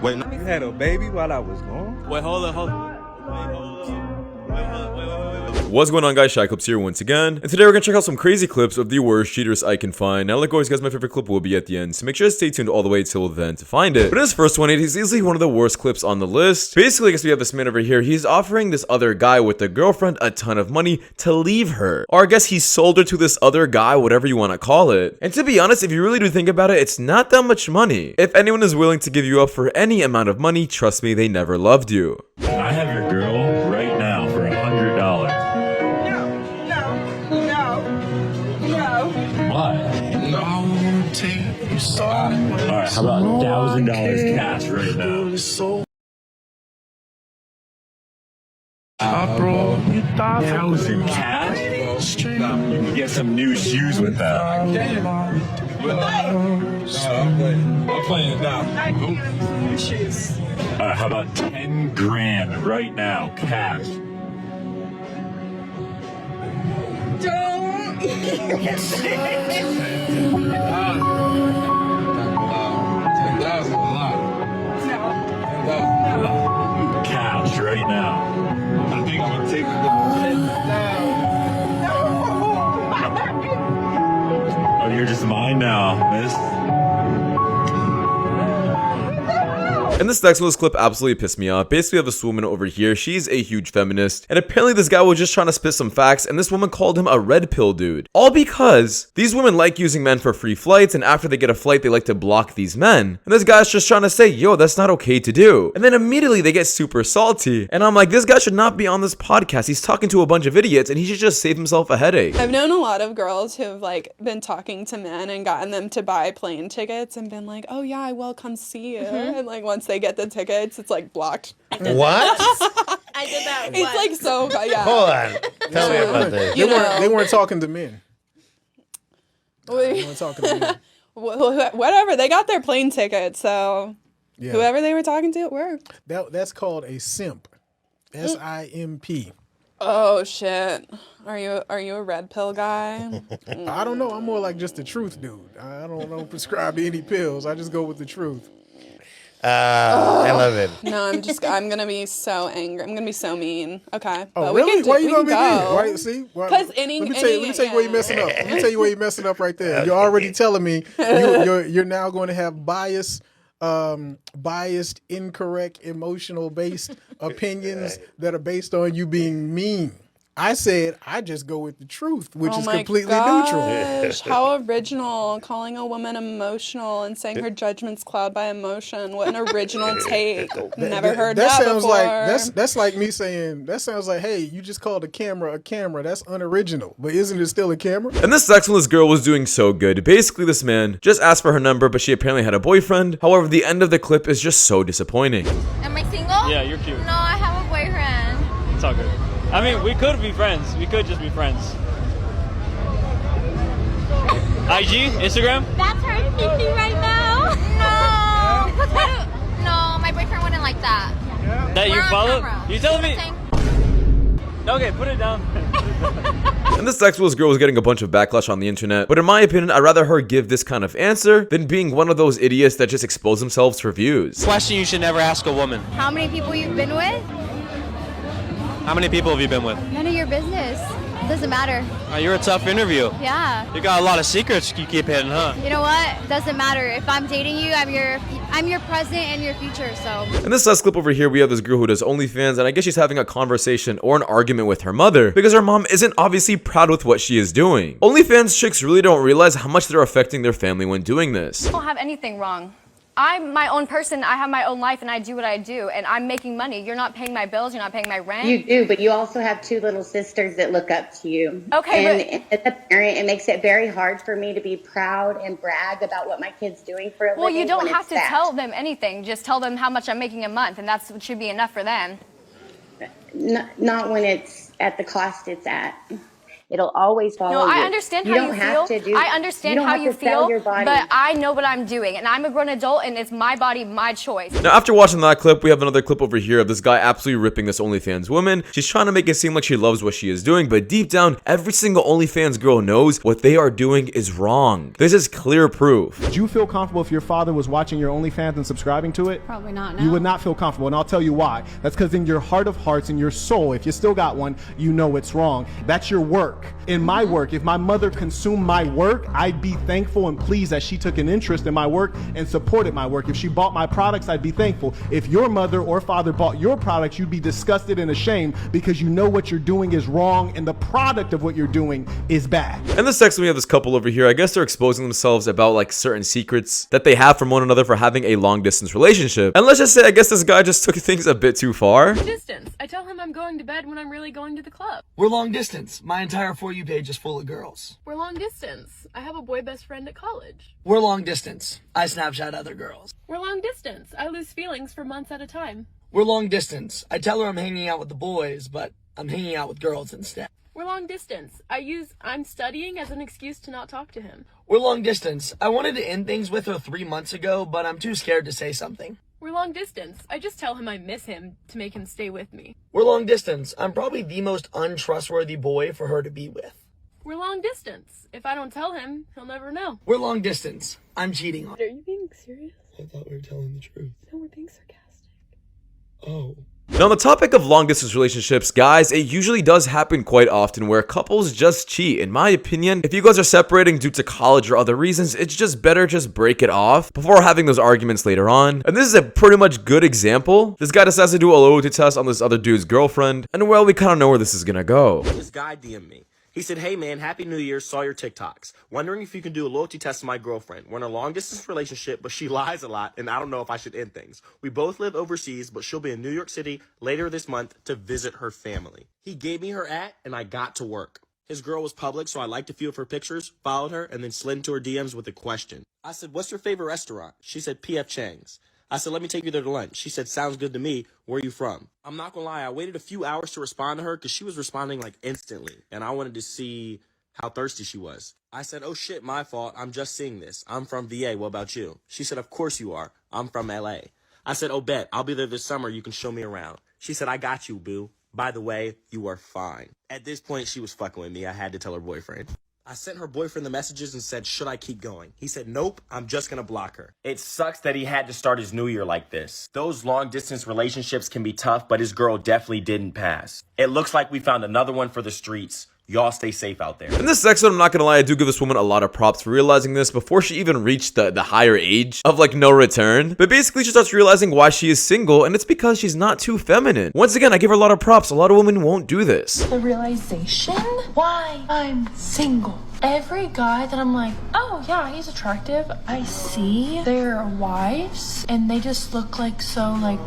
Wait, you had a baby while I was gone? Wait, hold on. What's going on, guys? Shak-Clips here once again, and today we're gonna check out some crazy clips of the worst cheaters I can find. Now, like always, guys, my favorite clip will be at the end, so make sure to stay tuned all the way till then to find it. But in this first one, it is easily one of the worst clips on the list. Basically, I guess we have this man over here. He's offering this other guy with a girlfriend a ton of money to leave her, or I guess he sold her to this other guy, whatever you want to call it. And to be honest, if you really do think about it, it's not that much money. If anyone is willing to give you up for any amount of money, trust me, they never loved you. I have your girl right now for $100. Why? No, I won't take you sorry. Alright, how about $1,000 cash right now? I brought you 1,000 cash? You can get some new shoes with that. I'm playing now. New shoes. Alright, how about 10 grand right now, cash? Cash right now. I think I'm gonna take Oh, you're just mine now, miss. And this next one, this clip absolutely pissed me off. Basically, we have this woman over here. She's a huge feminist. And apparently this guy was just trying to spit some facts. And this woman called him a red pill dude. All because these women like using men for free flights. And after they get a flight, they like to block these men. And this guy's just trying to say, yo, that's not okay to do. And then immediately they get super salty. And I'm like, this guy should not be on this podcast. He's talking to a bunch of idiots and he should just save himself a headache. I've known a lot of girls who've like been talking to men and gotten them to buy plane tickets and been like, oh yeah, I will come see you. And like once they get the tickets, it's like blocked. What? I did that. It's like so, yeah. Hold on. Tell me about this. They weren't talking to men. They weren't talking to men. Whatever, they got their plane ticket, so Yeah. whoever they were talking to, it worked. That's called a simp. S-I-M-P. Oh shit. Are you a red pill guy? I don't know. I'm more like just the truth dude. I don't prescribe any pills. I just go with the truth. I love it. No, I'm gonna be so angry. I'm gonna be so mean. Okay. Oh, but really? Why you gonna be mean? go. Why, see? Because let me tell you where you're messing up. Let me tell you where you're messing up right there. You're already telling me you're now going to have biased, incorrect, emotional-based opinions that are based on you being mean. I said I just go with the truth, which is completely neutral. How original, calling a woman emotional and saying her judgment's clouded by emotion. What an original take. Never heard that sounds before. Like that's like me saying, that sounds like, hey, you just called a camera. That's unoriginal. But isn't it still a camera? And this next one, this girl was doing so good. Basically, this man just asked for her number, but she apparently had a boyfriend. However, the end of the clip is just so disappointing. Am I single? Yeah, you're cute. No, I have a boyfriend. It's all good. I mean, we could be friends. We could just be friends. IG? Instagram? That's her thinking right now. No. No, my boyfriend wouldn't like that. That you We're on follow? camera. You telling me? Saying? Okay, put it down. And this sexualist girl was getting a bunch of backlash on the internet, but in my opinion, I'd rather her give this kind of answer than being one of those idiots that just expose themselves for views. Question you should never ask a woman. How many people you've been with? How many people have you been with? None of your business. Doesn't matter. You're a tough interview. Yeah. You got a lot of secrets you keep hitting, huh? You know what? Doesn't matter. If I'm dating you, I'm your present and your future, so. In this last clip over here, we have this girl who does OnlyFans, and I guess she's having a conversation or an argument with her mother because her mom isn't obviously proud with what she is doing. OnlyFans chicks really don't realize how much they're affecting their family when doing this. I don't have anything wrong. I'm my own person. I have my own life and I do what I do and I'm making money. You're not paying my bills. You're not paying my rent. You do, but you also have two little sisters that look up to you. Okay, and as a parent, it makes it very hard for me to be proud and brag about what my kid's doing for a living. Well, you don't have to sad. tell them anything. Just tell them how much I'm making a month and that should be enough for them. Not when it's at the cost it's at. It'll always follow No, you. I understand You how don't you have feel. to do. I understand how you feel, but I know what I'm doing, and I'm a grown adult, and it's my body, my choice. Now, after watching that clip, we have another clip over here of this guy absolutely ripping this OnlyFans woman. She's trying to make it seem like she loves what she is doing, but deep down, every single OnlyFans girl knows what they are doing is wrong. This is clear proof. Would you feel comfortable if your father was watching your OnlyFans and subscribing to it? Probably not, no. You would not feel comfortable, and I'll tell you why. That's because in your heart of hearts, in your soul, if you still got one, you know it's wrong. That's your work. In my work, if my mother consumed my work, I'd be thankful and pleased that she took an interest in my work and supported my work. If she bought my products, I'd be thankful. If your mother or father bought your products, you'd be disgusted and ashamed because you know what you're doing is wrong and the product of what you're doing is bad. And this section, we have this couple over here. I guess they're exposing themselves about like certain secrets that they have from one another for having a long distance relationship. And let's just say, I guess this guy just took things a bit too far. Distance. I tell him I'm going to bed when I'm really going to the club. We're long distance. My entire For You page is full of girls. We're long distance. I have a boy best friend at college. We're long distance. I Snapchat other girls. We're long distance. I lose feelings for months at a time. We're long distance. I tell her I'm hanging out with the boys, but I'm hanging out with girls instead. We're long distance. I use I'm studying as an excuse to not talk to him. We're long distance. I wanted to end things with her 3 months ago, but I'm too scared to say something. We're long distance. I just tell him I miss him to make him stay with me. We're long distance. I'm probably the most untrustworthy boy for her to be with. We're long distance. If I don't tell him, he'll never know. We're long distance. I'm cheating on her. Are you being serious? I thought we were telling the truth. No, we're being sarcastic. Oh. Now, on the topic of long distance relationships, guys, it usually does happen quite often where couples just cheat. In my opinion, if you guys are separating due to college or other reasons, it's just better just break it off before having those arguments later on. And this is a pretty much good example. This guy decides to do a loyalty test on this other dude's girlfriend, and well, we kind of know where this is gonna go. This guy DM'd me. He said, hey man, happy new year, saw your TikToks. Wondering if you can do a loyalty test to my girlfriend. We're in a long distance relationship, but she lies a lot and I don't know if I should end things. We both live overseas, but she'll be in New York City later this month to visit her family. He gave me her @ and I got to work. His girl was public, so I liked a few of her pictures, followed her, and then slid into her DMs with a question. I said, what's your favorite restaurant? She said, P.F. Chang's. I said, let me take you there to lunch. She said, sounds good to me. Where are you from? I'm not gonna lie, I waited a few hours to respond to her because she was responding like instantly, and I wanted to see how thirsty she was. I said, oh shit, my fault. I'm just seeing this. I'm from VA. What about you? She said, of course you are. I'm from LA. I said, oh bet. I'll be there this summer. You can show me around. She said, I got you, boo. By the way, you are fine. At this point, she was fucking with me. I had to tell her boyfriend. I sent her boyfriend the messages and said, should I keep going? He said, nope, I'm just gonna block her. It sucks that he had to start his new year like this. Those long distance relationships can be tough, but his girl definitely didn't pass. It looks like we found another one for the streets. Y'all stay safe out there. In this section, I'm not gonna lie, I do give this woman a lot of props for realizing this before she even reached the higher age of like no return. But basically she starts realizing why she is single, and it's because she's not too feminine. Once again, I give her a lot of props. A lot of women won't do this. The realization why I'm single. Every guy that I'm like, oh yeah, he's attractive, I see their wives and they just look like so like,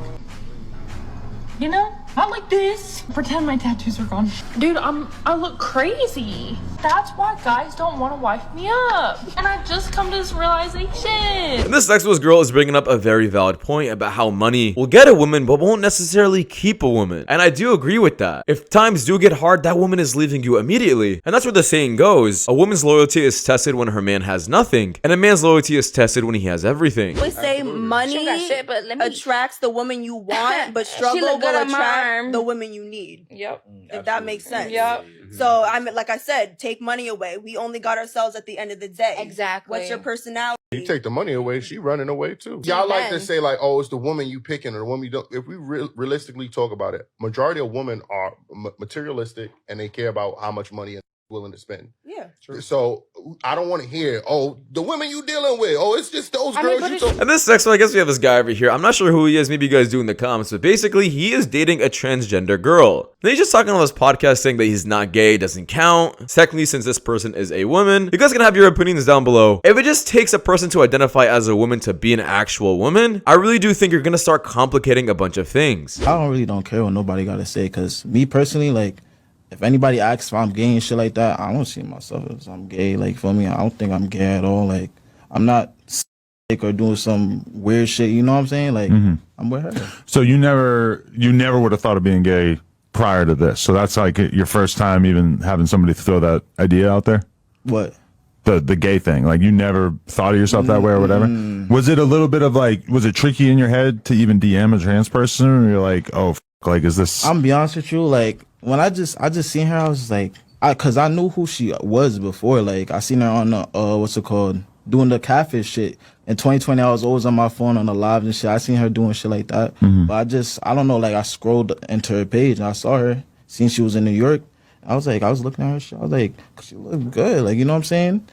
you know? Not like this. Pretend my tattoos are gone. Dude, I look crazy. That's why guys don't want to wife me up. And I just come to this realization. And this next one's girl is bringing up a very valid point about how money will get a woman but won't necessarily keep a woman. And I do agree with that. If times do get hard, that woman is leaving you immediately. And that's where the saying goes. A woman's loyalty is tested when her man has nothing. And a man's loyalty is tested when he has everything. We say money attracts the woman you want, but struggle will attract the women you need. Yep. If that makes sense. Yep. So I mean, like I said, take money away. We only got ourselves at the end of the day. Exactly. What's your personality? You take the money away, she running away too. Y'all like to say like, oh, it's the woman you picking or the woman you don't. If we realistically talk about it, majority of women are materialistic and they care about how much money willing to spend. Yeah. True. So I don't want to hear, oh, the women you dealing with. Oh, it's just those girls you talk. And this next one, I guess we have this guy over here. I'm not sure who he is. Maybe you guys do in the comments. But basically, he is dating a transgender girl. And he's just talking on this podcast saying that he's not gay, doesn't count. Secondly, since this person is a woman, you guys can have your opinions down below. If it just takes a person to identify as a woman to be an actual woman, I really do think you're going to start complicating a bunch of things. I don't care what nobody got to say, because me personally, like, if anybody asks if I'm gay and shit like that, I don't see myself as I'm gay. Like, for me, I don't think I'm gay at all. Like, I'm not sick or doing some weird shit. You know what I'm saying? Like, I'm with her. So you never would have thought of being gay prior to this. So that's like your first time even having somebody throw that idea out there? What? The gay thing. Like, you never thought of yourself that way or whatever? Was it a little bit of like, was it tricky in your head to even DM a trans person? Or you're like, oh, like, is this... I'm be honest with you, like, when I just seen her, I was like, cause I knew who she was before. Like, I seen her on the, what's it called? Doing the catfish shit. In 2020, I was always on my phone on the live and shit. I seen her doing shit like that. But I don't know, like, I scrolled into her page and I saw her, seen she was in New York. I was looking at her shit. I was like, she looked good. Like, you know what I'm saying?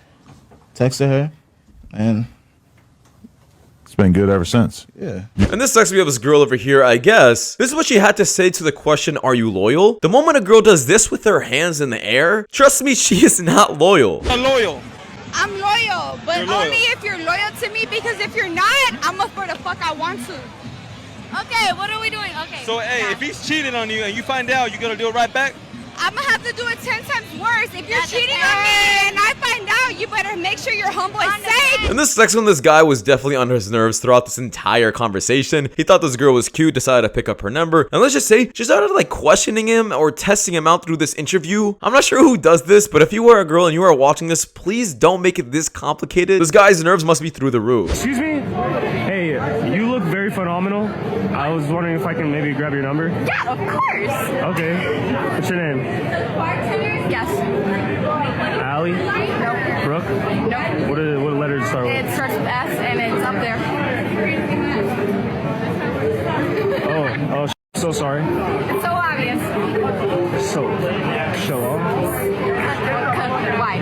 Texted her and... It's been good ever since. Yeah. And this sucks. We have this girl over here, I guess. This is what she had to say to the question, are you loyal? The moment a girl does this with her hands in the air, trust me, she is not loyal. I'm loyal. I'm loyal, but You're loyal. only if you're loyal to me, because if you're not, I'm gonna for the fuck I want to. Okay, what are we doing? Okay. So, hey, if he's cheating on you and you find out, you gonna do it right back? I'm gonna have to do it 10 times worse. If you're cheating on me and I find out, you better make sure your homeboy is safe. And this next one, this guy was definitely on his nerves throughout this entire conversation. He thought this girl was cute, decided to pick up her number, and let's just say she started like questioning him or testing him out through this interview. I'm not sure who does this, but if you are a girl and you are watching this, please don't make it this complicated. This guy's nerves must be through the roof. Excuse me? Hey, you look very phenomenal. I was wondering if I can maybe grab your number. Yeah, of course. Okay. What's your name? Yes. Allie? Nope. Brooke? Nope. What letter does it start with? It starts with S and it's up there. Oh, so sorry. It's so obvious. So, show off. Why?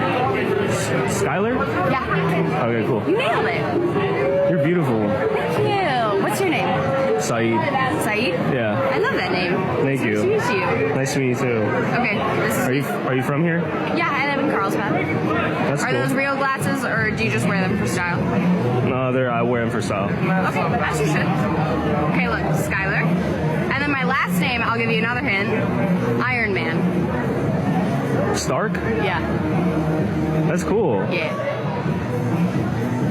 Skylar? Yeah. Okay, cool. You nailed it. You're beautiful. Thank you. What's your name? Saeed. Saeed? Yeah. I love that name. Thank you. Nice to meet you. Nice to meet you too. Okay. Are you from here? Yeah, I live in Carlsbad. That's Are cool. those real glasses or do you just wear them for style? No, I wear them for style. Okay, as you should. Okay, look, Skylar. And then my last name, I'll give you another hint. Iron Man. Stark? Yeah. That's cool. Yeah.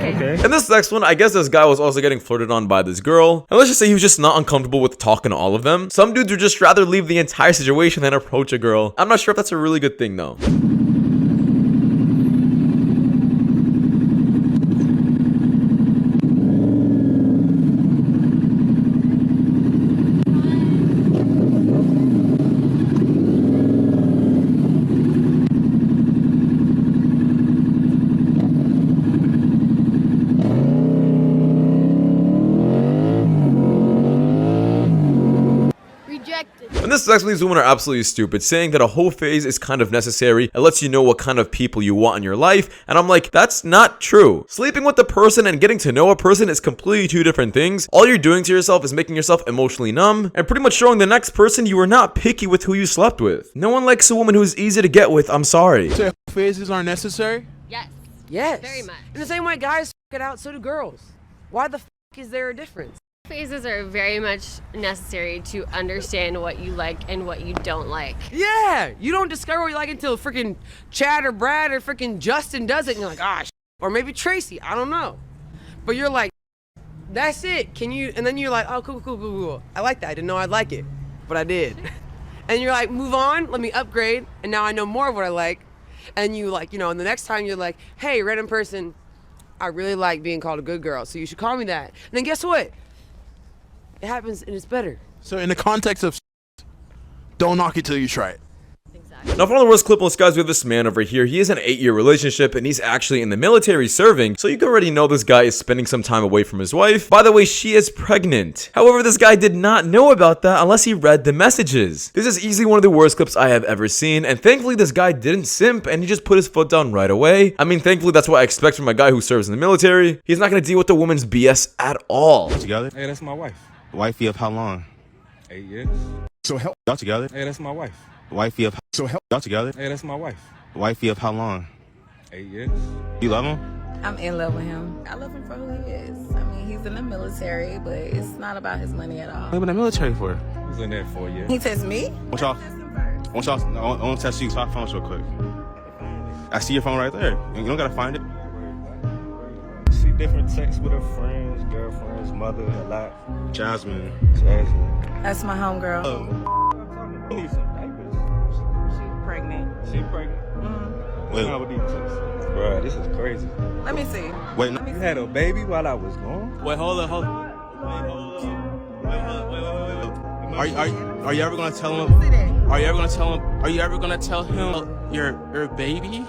Okay. And this next one, I guess this guy was also getting flirted on by this girl. And let's just say he was just not uncomfortable with talking to all of them. Some dudes would just rather leave the entire situation than approach a girl. I'm not sure if that's a really good thing though. And this sucks when these women are absolutely stupid, saying that a whole phase is kind of necessary. It lets you know what kind of people you want in your life. And I'm like, that's not true. Sleeping with the person and getting to know a person is completely two different things. All you're doing to yourself is making yourself emotionally numb and pretty much showing the next person you are not picky with who you slept with. No one likes a woman who is easy to get with. I'm sorry. So phases are necessary? Yes. Yes. Very much. In the same way guys f*** it out, so do girls. Why the f*** is there a difference? Phases are very much necessary to understand what you like and what you don't like. Yeah, you don't discover what you like until freaking Chad or Brad or freaking Justin does it and you're like, ah, or maybe Tracy, I don't know. But you're like, that's it, can you, and then you're like, oh, cool. I like that, I didn't know I'd like it, but I did. And you're like, move on, let me upgrade, and now I know more of what I like. And you like, you know, and the next time you're like, hey, random person, I really like being called a good girl, so you should call me that. And then guess what? It happens and it's better. So in the context of don't knock it till you try it. Now for the worst clipless guys, we have this man over here. He is in an 8-year relationship and he's actually in the military serving. So you can already know this guy is spending some time away from his wife. By the way, she is pregnant. However, this guy did not know about that unless he read the messages. This is easily one of the worst clips I have ever seen. And thankfully this guy didn't simp and he just put his foot down right away. I mean, thankfully that's what I expect from a guy who serves in the military. He's not going to deal with the woman's BS at all. Together? Hey, that's my wife. Wifey of how long? 8 years. So help. Y'all together? Hey, that's my wife. Wifey of so help. Y'all together? Hey, that's my wife. Wifey of how long? 8 years. You love him? I'm in love with him. I love him for who he is. I mean, he's in the military, but it's not about his money at all. What you been in the military for? He was in there 4 years. He tests me? I want to test you. Swap phones real quick. I see your phone right there. You don't gotta find it. See different texts with her friends, girlfriends, mother, a lot. Jasmine. That's my homegirl. need some diapers. She's pregnant. She pregnant. Wait. What these chicks? Bruh, this is crazy. Let me see. Wait, You had a baby while I was gone? Wait, hold on. Are you ever gonna tell him? Are you ever gonna tell him? Are you ever gonna tell him your baby?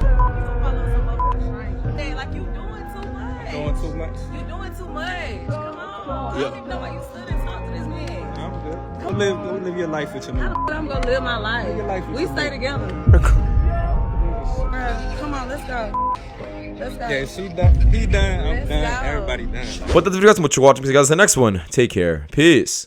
Hey, like you doing too much. Doing too much? You doing too much. Come on. I don't even know why you stood and talked to this man. I'm good. Go live your life with your man. I'm gonna live my life. We stay together. Bruh, come on, let's go. Let's go. Yeah, she done. He done. I'm Let's done. go. Everybody done. But that's the video, guys. So much for watching. See you guys in the next one. Take care. Peace.